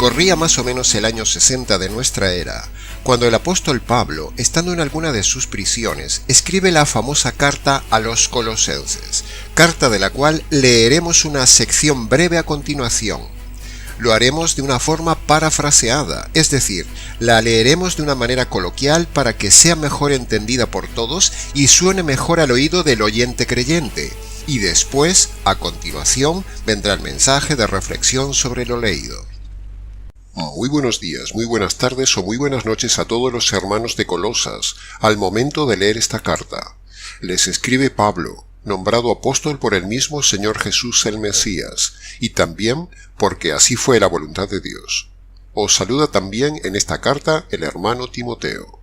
Corría más o menos el año 60 de nuestra era, cuando el apóstol Pablo, estando en alguna de sus prisiones, escribe la famosa carta a los Colosenses, carta de la cual leeremos una sección breve a continuación. Lo haremos de una forma parafraseada, es decir, la leeremos de una manera coloquial para que sea mejor entendida por todos y suene mejor al oído del oyente creyente. Y después, a continuación, vendrá el mensaje de reflexión sobre lo leído. Muy buenos días, muy buenas tardes o muy buenas noches a todos los hermanos de Colosas, al momento de leer esta carta. Les escribe Pablo, nombrado apóstol por el mismo Señor Jesús el Mesías, y también porque así fue la voluntad de Dios. Os saluda también en esta carta el hermano Timoteo.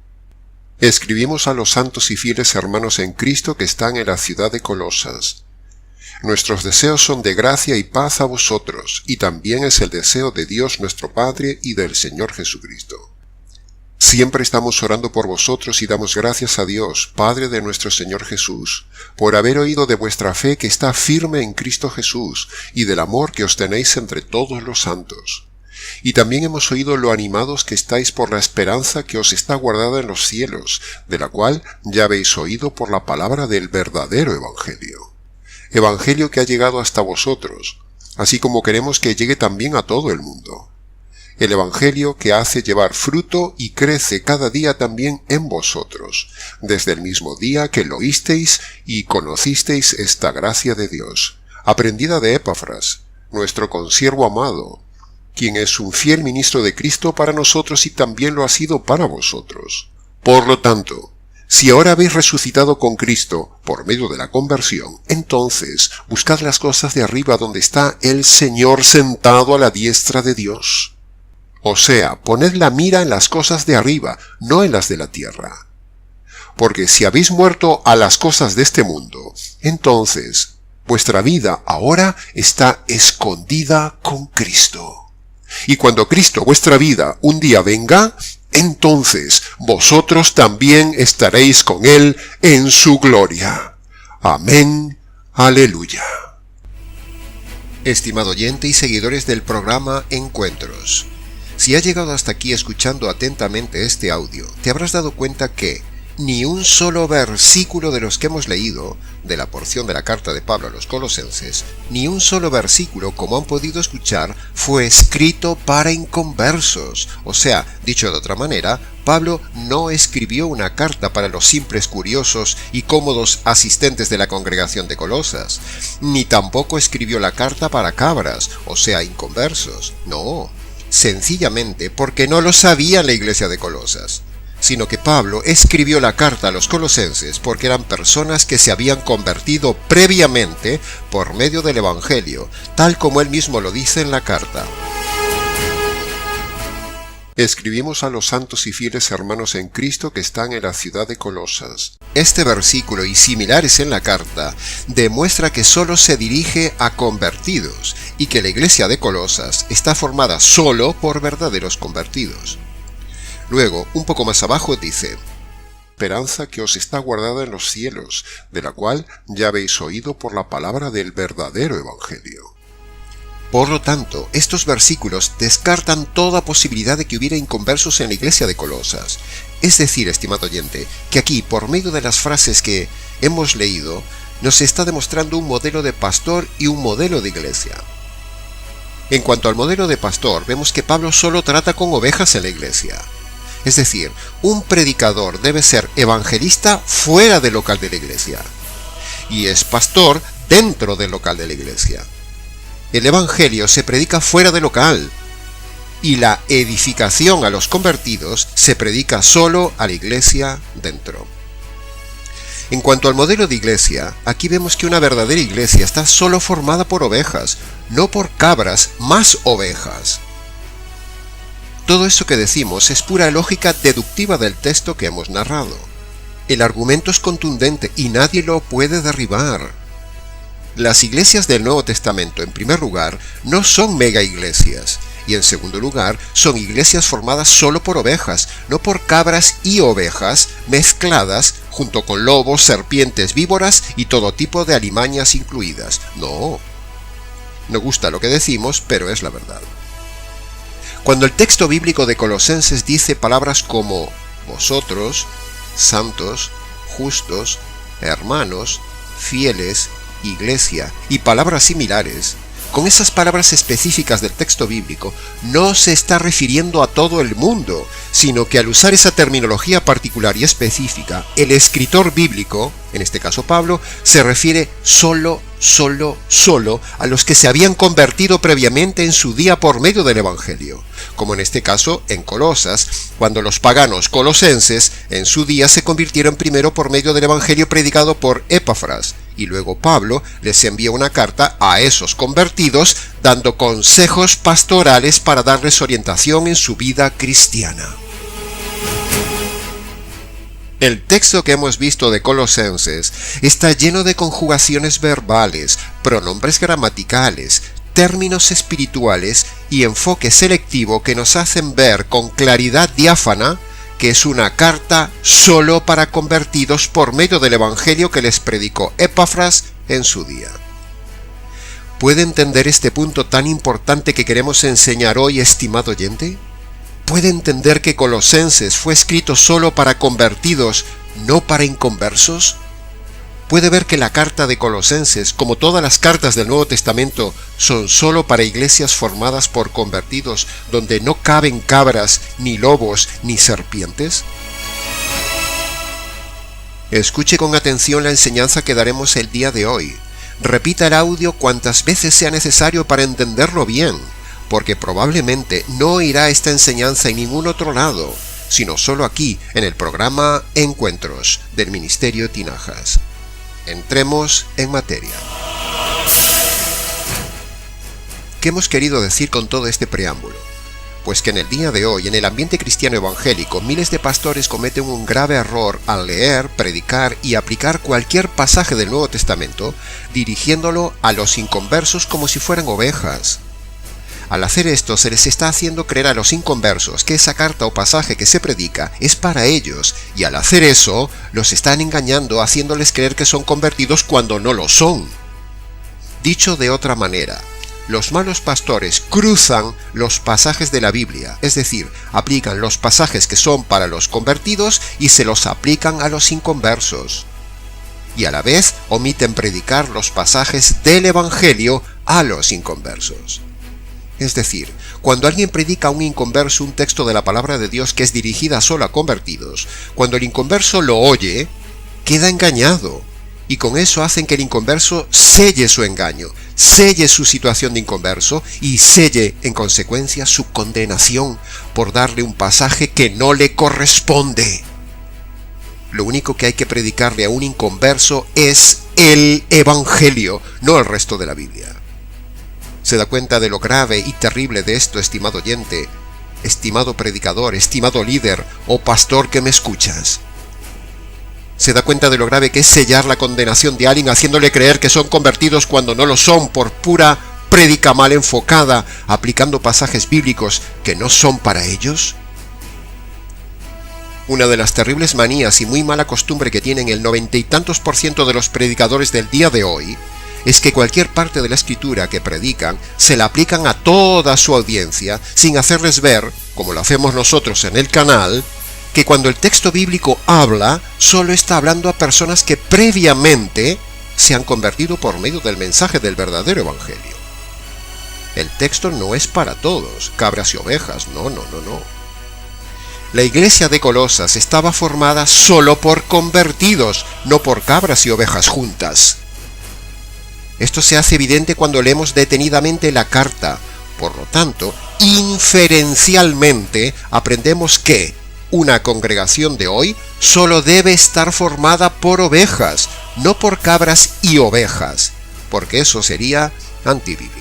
Escribimos a los santos y fieles hermanos en Cristo que están en la ciudad de Colosas. Nuestros deseos son de gracia y paz a vosotros, y también es el deseo de Dios nuestro Padre y del Señor Jesucristo. Siempre estamos orando por vosotros y damos gracias a Dios, Padre de nuestro Señor Jesús, por haber oído de vuestra fe que está firme en Cristo Jesús, y del amor que os tenéis entre todos los santos. Y también hemos oído lo animados que estáis por la esperanza que os está guardada en los cielos, de la cual ya habéis oído por la palabra del verdadero Evangelio. Evangelio que ha llegado hasta vosotros, así como queremos que llegue también a todo el mundo. El Evangelio que hace llevar fruto y crece cada día también en vosotros, desde el mismo día que lo oísteis y conocisteis esta gracia de Dios, aprendida de Epafras, nuestro consiervo amado, quien es un fiel ministro de Cristo para nosotros y también lo ha sido para vosotros. Por lo tanto, si ahora habéis resucitado con Cristo por medio de la conversión, entonces buscad las cosas de arriba donde está el Señor sentado a la diestra de Dios. O sea, poned la mira en las cosas de arriba, no en las de la tierra. Porque si habéis muerto a las cosas de este mundo, entonces vuestra vida ahora está escondida con Cristo. Y cuando Cristo, vuestra vida, un día venga, entonces vosotros también estaréis con Él en su gloria. Amén. Aleluya. Estimado oyente y seguidores del programa Encuentros, si has llegado hasta aquí escuchando atentamente este audio, te habrás dado cuenta que ni un solo versículo de los que hemos leído, de la porción de la carta de Pablo a los Colosenses, ni un solo versículo, como han podido escuchar, fue escrito para inconversos. O sea, dicho de otra manera, Pablo no escribió una carta para los simples curiosos y cómodos asistentes de la congregación de Colosas, ni tampoco escribió la carta para cabras, o sea, inconversos. No, sencillamente porque no lo sabía la iglesia de Colosas, sino que Pablo escribió la carta a los colosenses porque eran personas que se habían convertido previamente por medio del Evangelio, tal como él mismo lo dice en la carta. Escribimos a los santos y fieles hermanos en Cristo que están en la ciudad de Colosas. Este versículo y similares en la carta demuestra que solo se dirige a convertidos y que la iglesia de Colosas está formada solo por verdaderos convertidos. Luego, un poco más abajo dice: esperanza que os está guardada en los cielos, de la cual ya habéis oído por la palabra del verdadero Evangelio. Por lo tanto, estos versículos descartan toda posibilidad de que hubiera inconversos en la iglesia de Colosas. Es decir, estimado oyente, que aquí, por medio de las frases que hemos leído, nos está demostrando un modelo de pastor y un modelo de iglesia. En cuanto al modelo de pastor, vemos que Pablo solo trata con ovejas en la iglesia. Es decir, un predicador debe ser evangelista fuera del local de la iglesia, y es pastor dentro del local de la iglesia. El evangelio se predica fuera del local, y la edificación a los convertidos se predica solo a la iglesia dentro. En cuanto al modelo de iglesia, aquí vemos que una verdadera iglesia está solo formada por ovejas, no por cabras más ovejas. Todo eso que decimos es pura lógica deductiva del texto que hemos narrado. El argumento es contundente y nadie lo puede derribar. Las iglesias del Nuevo Testamento, en primer lugar, no son mega iglesias, y en segundo lugar, son iglesias formadas solo por ovejas, no por cabras y ovejas mezcladas junto con lobos, serpientes, víboras y todo tipo de alimañas incluidas. No gusta lo que decimos, pero es la verdad. Cuando el texto bíblico de Colosenses dice palabras como vosotros, santos, justos, hermanos, fieles, iglesia y palabras similares, con esas palabras específicas del texto bíblico, no se está refiriendo a todo el mundo, sino que al usar esa terminología particular y específica, el escritor bíblico, en este caso Pablo, se refiere solo a los que se habían convertido previamente en su día por medio del Evangelio, como en este caso en Colosas, cuando los paganos colosenses en su día se convirtieron primero por medio del Evangelio predicado por Epafras, y luego Pablo les envía una carta a esos convertidos dando consejos pastorales para darles orientación en su vida cristiana. El texto que hemos visto de Colosenses está lleno de conjugaciones verbales, pronombres gramaticales, términos espirituales y enfoque selectivo que nos hacen ver con claridad diáfana que es una carta solo para convertidos por medio del Evangelio que les predicó Epafras en su día. ¿Puede entender este punto tan importante que queremos enseñar hoy, estimado oyente? ¿Puede entender que Colosenses fue escrito solo para convertidos, no para inconversos? ¿Puede ver que la carta de Colosenses, como todas las cartas del Nuevo Testamento, son solo para iglesias formadas por convertidos, donde no caben cabras, ni lobos, ni serpientes? Escuche con atención la enseñanza que daremos el día de hoy. Repita el audio cuantas veces sea necesario para entenderlo bien, porque probablemente no oirá esta enseñanza en ningún otro lado, sino solo aquí, en el programa Encuentros del Ministerio Tinajas. Entremos en materia. ¿Qué hemos querido decir con todo este preámbulo? Pues que en el día de hoy, en el ambiente cristiano evangélico, miles de pastores cometen un grave error al leer, predicar y aplicar cualquier pasaje del Nuevo Testamento, dirigiéndolo a los inconversos como si fueran ovejas. Al hacer esto, se les está haciendo creer a los inconversos que esa carta o pasaje que se predica es para ellos, y al hacer eso, los están engañando haciéndoles creer que son convertidos cuando no lo son. Dicho de otra manera, los malos pastores cruzan los pasajes de la Biblia, es decir, aplican los pasajes que son para los convertidos y se los aplican a los inconversos. Y a la vez omiten predicar los pasajes del Evangelio a los inconversos. Es decir, cuando alguien predica a un inconverso un texto de la palabra de Dios que es dirigida solo a convertidos, cuando el inconverso lo oye, queda engañado, y con eso hacen que el inconverso selle su engaño, selle su situación de inconverso y selle en consecuencia su condenación por darle un pasaje que no le corresponde. Lo único que hay que predicarle a un inconverso es el Evangelio, no el resto de la Biblia. ¿Se da cuenta de lo grave y terrible de esto, estimado oyente, estimado predicador, estimado líder o pastor que me escuchas? ¿Se da cuenta de lo grave que es sellar la condenación de alguien haciéndole creer que son convertidos cuando no lo son por pura prédica mal enfocada, aplicando pasajes bíblicos que no son para ellos? Una de las terribles manías y muy mala costumbre que tienen el 90 y tantos % de los predicadores del día de hoy es que cualquier parte de la escritura que predican se la aplican a toda su audiencia sin hacerles ver, como lo hacemos nosotros en el canal, que cuando el texto bíblico habla, solo está hablando a personas que previamente se han convertido por medio del mensaje del verdadero evangelio. El texto no es para todos, cabras y ovejas, no. La iglesia de Colosas estaba formada solo por convertidos, no por cabras y ovejas juntas. Esto se hace evidente cuando leemos detenidamente la carta. Por lo tanto, inferencialmente aprendemos que una congregación de hoy solo debe estar formada por ovejas, no por cabras y ovejas, porque eso sería antibíblico.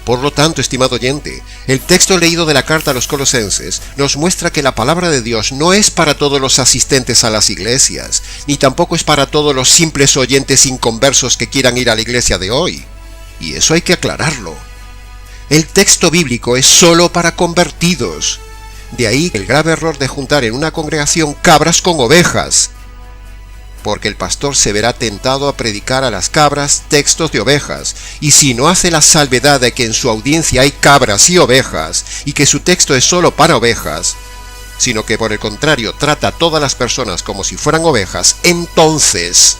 Por lo tanto, estimado oyente, el texto leído de la carta a los Colosenses nos muestra que la palabra de Dios no es para todos los asistentes a las iglesias, ni tampoco es para todos los simples oyentes inconversos que quieran ir a la iglesia de hoy. Y eso hay que aclararlo. El texto bíblico es solo para convertidos. De ahí el grave error de juntar en una congregación cabras con ovejas. porque el pastor se verá tentado a predicar a las cabras textos de ovejas, y si no hace la salvedad de que en su audiencia hay cabras y ovejas, y que su texto es solo para ovejas, sino que por el contrario trata a todas las personas como si fueran ovejas, entonces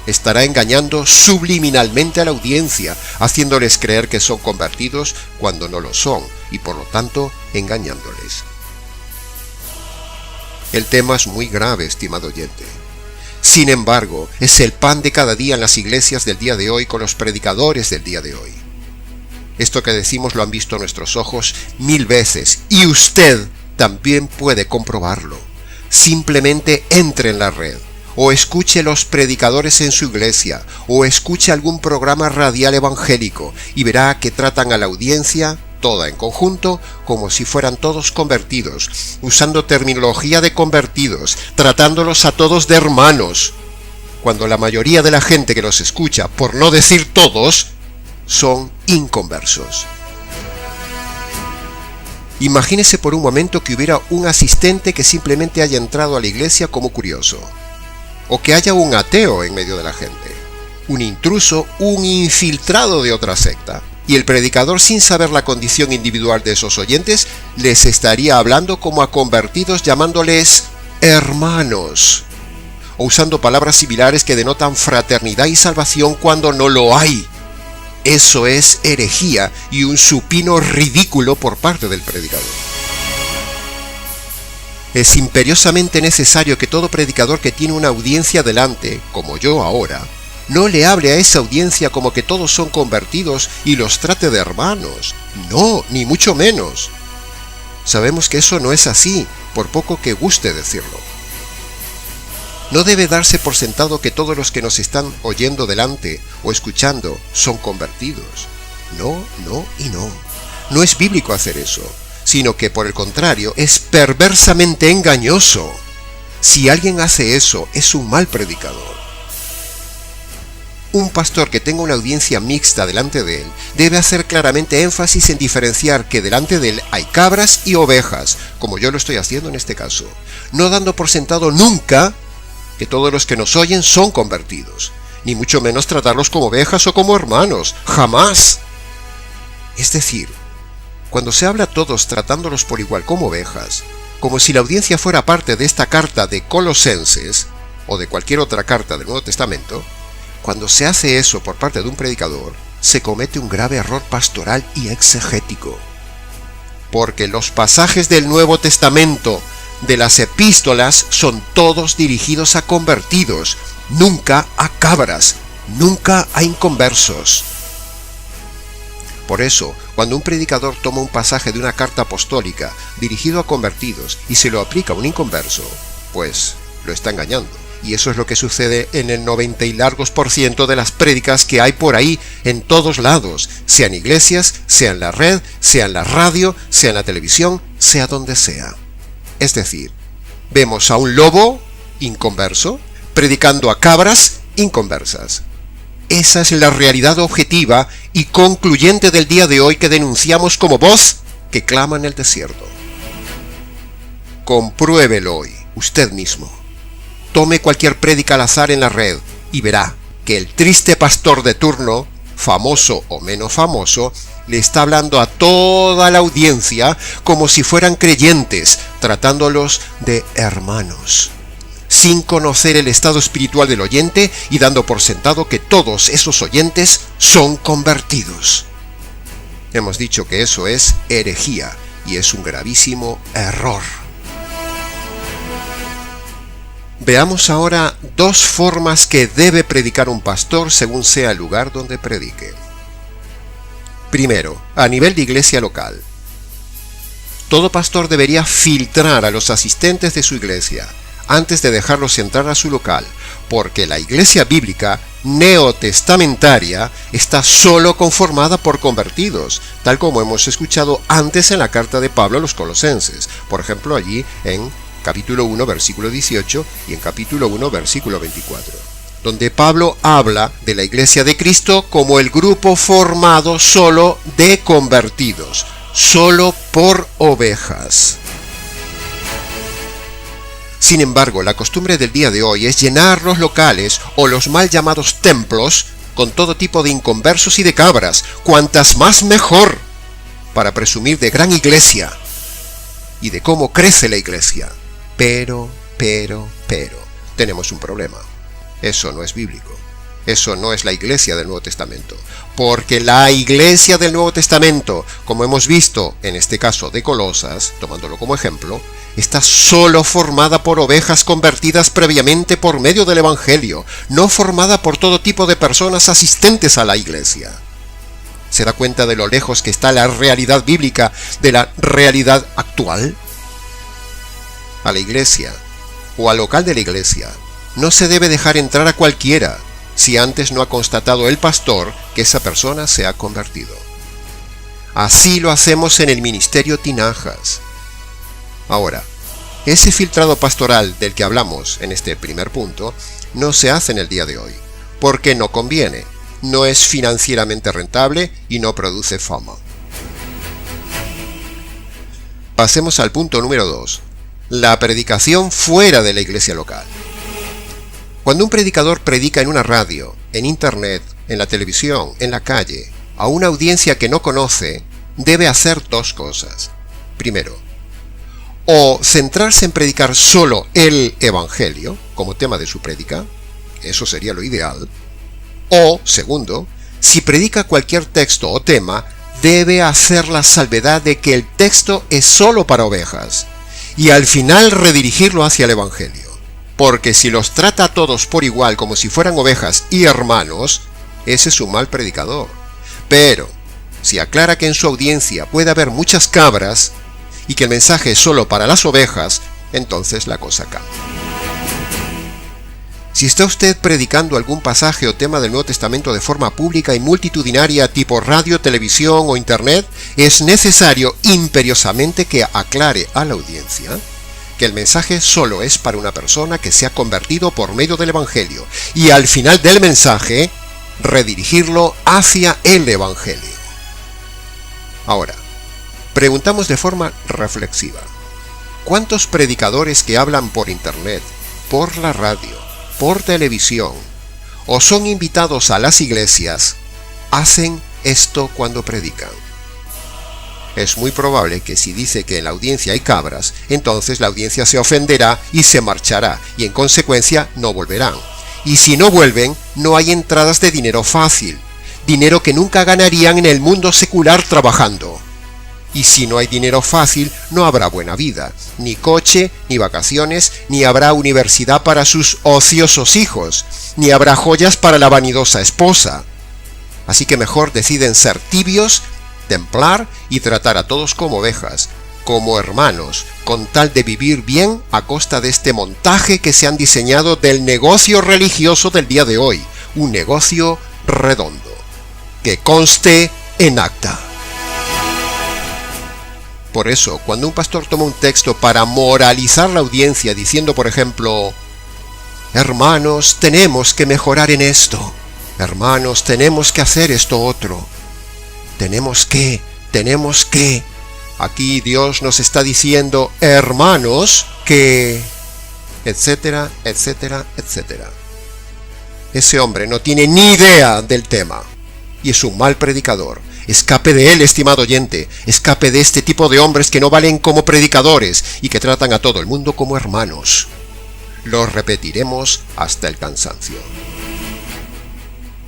estará engañando subliminalmente a la audiencia, haciéndoles creer que son convertidos cuando no lo son, y por lo tanto engañándoles. El tema es muy grave, estimado oyente. Sin embargo, es el pan de cada día en las iglesias del día de hoy con los predicadores del día de hoy. Esto que decimos lo han visto nuestros ojos 1000 veces, y usted también puede comprobarlo. Simplemente entre en la red, o escuche los predicadores en su iglesia, o escuche algún programa radial evangélico, y verá que tratan a la audiencia toda en conjunto como si fueran todos convertidos, usando terminología de convertidos, tratándolos a todos de hermanos, cuando la mayoría de la gente que los escucha, por no decir todos, son inconversos. Imagínese por un momento que hubiera un asistente que simplemente haya entrado a la iglesia como curioso, o que haya un ateo en medio de la gente, un intruso, un infiltrado de otra secta. Y el predicador, sin saber la condición individual de esos oyentes, les estaría hablando como a convertidos, llamándoles hermanos, o usando palabras similares que denotan fraternidad y salvación cuando no lo hay. Eso es herejía y un supino ridículo por parte del predicador. Es imperiosamente necesario que todo predicador que tiene una audiencia delante, como yo ahora, no le hable a esa audiencia como que todos son convertidos y los trate de hermanos. No, ni mucho menos. Sabemos que eso no es así, por poco que guste decirlo. No debe darse por sentado que todos los que nos están oyendo delante o escuchando son convertidos. No, no y no. No es bíblico hacer eso, sino que por el contrario es perversamente engañoso. Si alguien hace eso, es un mal predicador. Un pastor que tenga una audiencia mixta delante de él debe hacer claramente énfasis en diferenciar que delante de él hay cabras y ovejas, como yo lo estoy haciendo en este caso, no dando por sentado nunca que todos los que nos oyen son convertidos, ni mucho menos tratarlos como ovejas o como hermanos, jamás. Es decir, cuando se habla a todos tratándolos por igual como ovejas, como si la audiencia fuera parte de esta carta de Colosenses, o de cualquier otra carta del Nuevo Testamento, cuando se hace eso por parte de un predicador, se comete un grave error pastoral y exegético. Porque los pasajes del Nuevo Testamento, de las epístolas, son todos dirigidos a convertidos, nunca a cabras, nunca a inconversos. Por eso, cuando un predicador toma un pasaje de una carta apostólica dirigido a convertidos y se lo aplica a un inconverso, pues lo está engañando. Y eso es lo que sucede en el 90 y largos % de las prédicas que hay por ahí, en todos lados, sea en iglesias, sea en la red, sea en la radio, sea en la televisión, sea donde sea. Es decir, vemos a un lobo inconverso predicando a cabras inconversas. Esa es la realidad objetiva y concluyente del día de hoy que denunciamos como voz que clama en el desierto. Compruébelo hoy, usted mismo. Tome cualquier prédica al azar en la red y verá que el triste pastor de turno, famoso o menos famoso, le está hablando a toda la audiencia como si fueran creyentes, tratándolos de hermanos, sin conocer el estado espiritual del oyente y dando por sentado que todos esos oyentes son convertidos. Hemos dicho que eso es herejía y es un gravísimo error. Veamos ahora 2 formas que debe predicar un pastor según sea el lugar donde predique. Primero, a nivel de iglesia local. Todo pastor debería filtrar a los asistentes de su iglesia antes de dejarlos entrar a su local, porque la iglesia bíblica neotestamentaria está solo conformada por convertidos, tal como hemos escuchado antes en la carta de Pablo a los Colosenses, por ejemplo allí en capítulo 1, versículo 18 y en capítulo 1, versículo 24, donde Pablo habla de la iglesia de Cristo como el grupo formado solo de convertidos, solo por ovejas. Sin embargo, la costumbre del día de hoy es llenar los locales o los mal llamados templos con todo tipo de inconversos y de cabras, cuantas más mejor, para presumir de gran iglesia y de cómo crece la iglesia. Pero, tenemos un problema. Eso no es bíblico. Eso no es la iglesia del Nuevo Testamento. Porque la iglesia del Nuevo Testamento, como hemos visto en este caso de Colosas, tomándolo como ejemplo, está solo formada por ovejas convertidas previamente por medio del Evangelio, no formada por todo tipo de personas asistentes a la iglesia. ¿Se da cuenta de lo lejos que está la realidad bíblica de la realidad actual? A la iglesia, o al local de la iglesia, no se debe dejar entrar a cualquiera, si antes no ha constatado el pastor que esa persona se ha convertido. Así lo hacemos en el ministerio Tinajas. Ahora, ese filtrado pastoral del que hablamos en este primer punto no se hace en el día de hoy, porque no conviene, no es financieramente rentable y no produce fama. Pasemos al punto número 2, la predicación fuera de la iglesia local. Cuando un predicador predica en una radio, en internet, en la televisión, en la calle, a una audiencia que no conoce, debe hacer dos cosas. Primero, o centrarse en predicar solo el Evangelio como tema de su prédica, eso sería lo ideal. O, segundo, si predica cualquier texto o tema, debe hacer la salvedad de que el texto es solo para ovejas, y al final redirigirlo hacia el Evangelio. Porque si los trata a todos por igual como si fueran ovejas y hermanos, ese es un mal predicador. Pero, si aclara que en su audiencia puede haber muchas cabras, y que el mensaje es solo para las ovejas, entonces la cosa cambia. Si está usted predicando algún pasaje o tema del Nuevo Testamento de forma pública y multitudinaria tipo radio, televisión o internet, es necesario imperiosamente que aclare a la audiencia que el mensaje solo es para una persona que se ha convertido por medio del Evangelio, y al final del mensaje, redirigirlo hacia el Evangelio. Ahora, preguntamos de forma reflexiva, ¿cuántos predicadores que hablan por internet, por la radio, por televisión, o son invitados a las iglesias, hacen esto cuando predican? Es muy probable que si dice que en la audiencia hay cabras, entonces la audiencia se ofenderá y se marchará, y en consecuencia no volverán. Y si no vuelven, no hay entradas de dinero fácil, dinero que nunca ganarían en el mundo secular trabajando. Y si no hay dinero fácil, no habrá buena vida, ni coche, ni vacaciones, ni habrá universidad para sus ociosos hijos, ni habrá joyas para la vanidosa esposa. Así que mejor deciden ser tibios, templar y tratar a todos como ovejas, como hermanos, con tal de vivir bien a costa de este montaje que se han diseñado del negocio religioso del día de hoy, un negocio redondo. Que conste en acta. Por eso, cuando un pastor toma un texto para moralizar la audiencia diciendo, por ejemplo, hermanos, tenemos que mejorar en esto, hermanos, tenemos que hacer esto otro, tenemos que, aquí Dios nos está diciendo, hermanos, que, etcétera, etcétera, etcétera. Ese hombre no tiene ni idea del tema y es un mal predicador. Escape de él, estimado oyente, escape de este tipo de hombres que no valen como predicadores y que tratan a todo el mundo como hermanos. Lo repetiremos hasta el cansancio.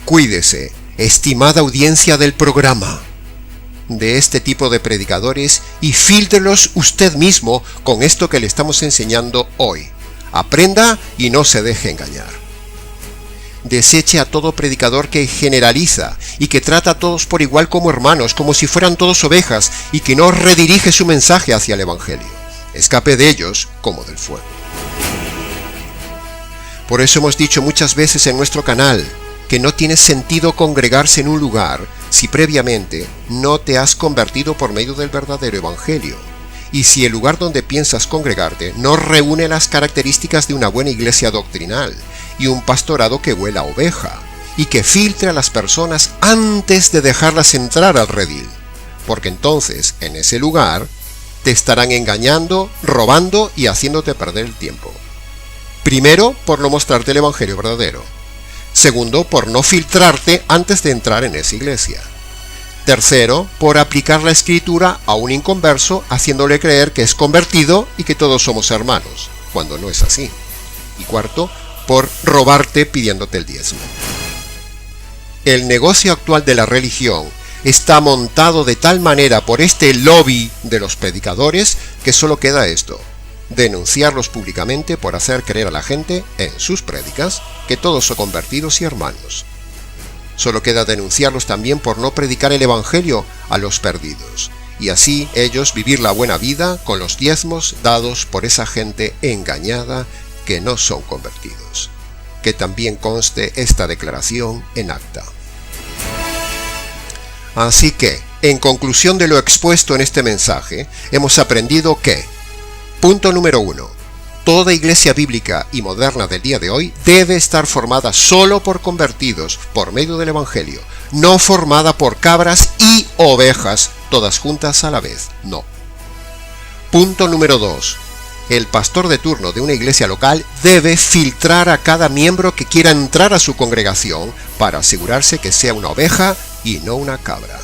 Cuídese, estimada audiencia del programa, de este tipo de predicadores y fíltrelos usted mismo con esto que le estamos enseñando hoy. Aprenda y no se deje engañar. Deseche a todo predicador que generaliza y que trata a todos por igual como hermanos, como si fueran todos ovejas, y que no redirige su mensaje hacia el Evangelio. Escape de ellos como del fuego. Por eso hemos dicho muchas veces en nuestro canal que no tiene sentido congregarse en un lugar si previamente no te has convertido por medio del verdadero Evangelio, y si el lugar donde piensas congregarte no reúne las características de una buena iglesia doctrinal y un pastorado que huela a oveja, y que filtre a las personas antes de dejarlas entrar al redil, porque entonces, en ese lugar, te estarán engañando, robando y haciéndote perder el tiempo. Primero, por no mostrarte el evangelio verdadero. Segundo, por no filtrarte antes de entrar en esa iglesia. Tercero, por aplicar la escritura a un inconverso haciéndole creer que es convertido y que todos somos hermanos, cuando no es así. Y cuarto, por robarte pidiéndote el diezmo. El negocio actual de la religión está montado de tal manera por este lobby de los predicadores que solo queda esto: denunciarlos públicamente por hacer creer a la gente en sus prédicas que todos son convertidos y hermanos. Solo queda denunciarlos también por no predicar el evangelio a los perdidos, y así ellos vivir la buena vida con los diezmos dados por esa gente engañada que no son convertidos. Que también conste esta declaración en acta. Así que, en conclusión de lo expuesto en este mensaje, hemos aprendido que: punto número 1. Toda iglesia bíblica y moderna del día de hoy debe estar formada solo por convertidos por medio del evangelio, no formada por cabras y ovejas, todas juntas a la vez, no. Punto número 2. El pastor de turno de una iglesia local debe filtrar a cada miembro que quiera entrar a su congregación para asegurarse que sea una oveja y no una cabra.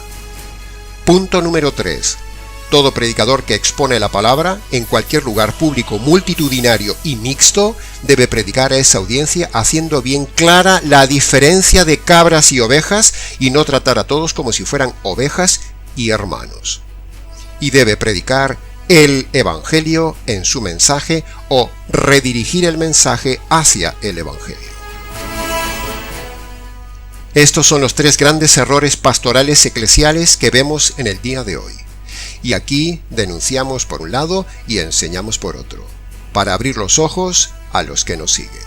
Punto número 3. Todo predicador que expone la palabra en cualquier lugar público, multitudinario y mixto debe predicar a esa audiencia haciendo bien clara la diferencia de cabras y ovejas y no tratar a todos como si fueran ovejas y hermanos. Y debe predicar el evangelio en su mensaje o redirigir el mensaje hacia el evangelio. Estos son los 3 grandes errores pastorales eclesiales que vemos en el día de hoy. Y aquí denunciamos por un lado y enseñamos por otro, para abrir los ojos a los que nos siguen.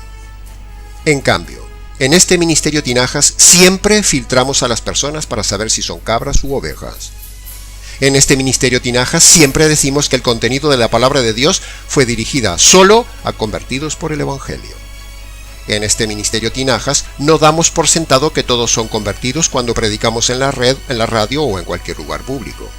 En cambio, en este ministerio Tinajas siempre filtramos a las personas para saber si son cabras u ovejas. En este ministerio Tinajas siempre decimos que el contenido de la palabra de Dios fue dirigida solo a convertidos por el evangelio. En este ministerio Tinajas no damos por sentado que todos son convertidos cuando predicamos en la red, en la radio o en cualquier lugar público.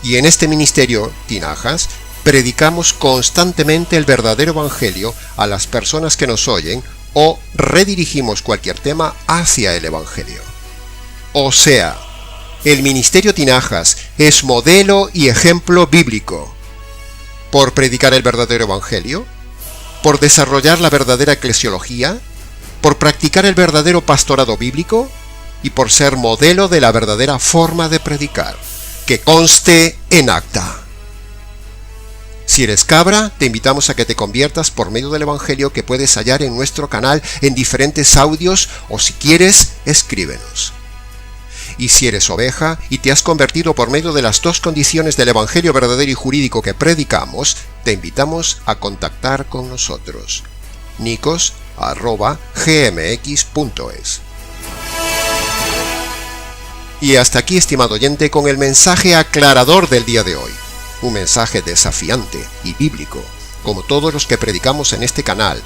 Y en este ministerio Tinajas predicamos constantemente el verdadero evangelio a las personas que nos oyen o redirigimos cualquier tema hacia el evangelio. O sea, el ministerio Tinajas es modelo y ejemplo bíblico por predicar el verdadero evangelio, por desarrollar la verdadera eclesiología, por practicar el verdadero pastorado bíblico y por ser modelo de la verdadera forma de predicar. Que conste en acta. Si eres cabra, te invitamos a que te conviertas por medio del evangelio que puedes hallar en nuestro canal en diferentes audios o si quieres, escríbenos. Y si eres oveja y te has convertido por medio de las 2 condiciones del evangelio verdadero y jurídico que predicamos, te invitamos a contactar con nosotros. nicos@gmx.es. Y hasta aquí, estimado oyente, con el mensaje aclarador del día de hoy. Un mensaje desafiante y bíblico, como todos los que predicamos en este canal,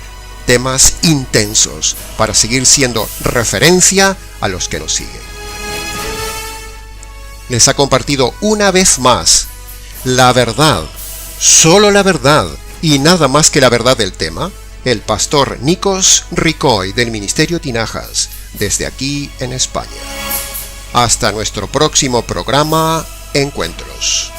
temas intensos para seguir siendo referencia a los que nos siguen. Les ha compartido una vez más la verdad, solo la verdad y nada más que la verdad del tema, el pastor Nicos Ricoy del Ministerio Tinajas, desde aquí en España. Hasta nuestro próximo programa, Encuentros.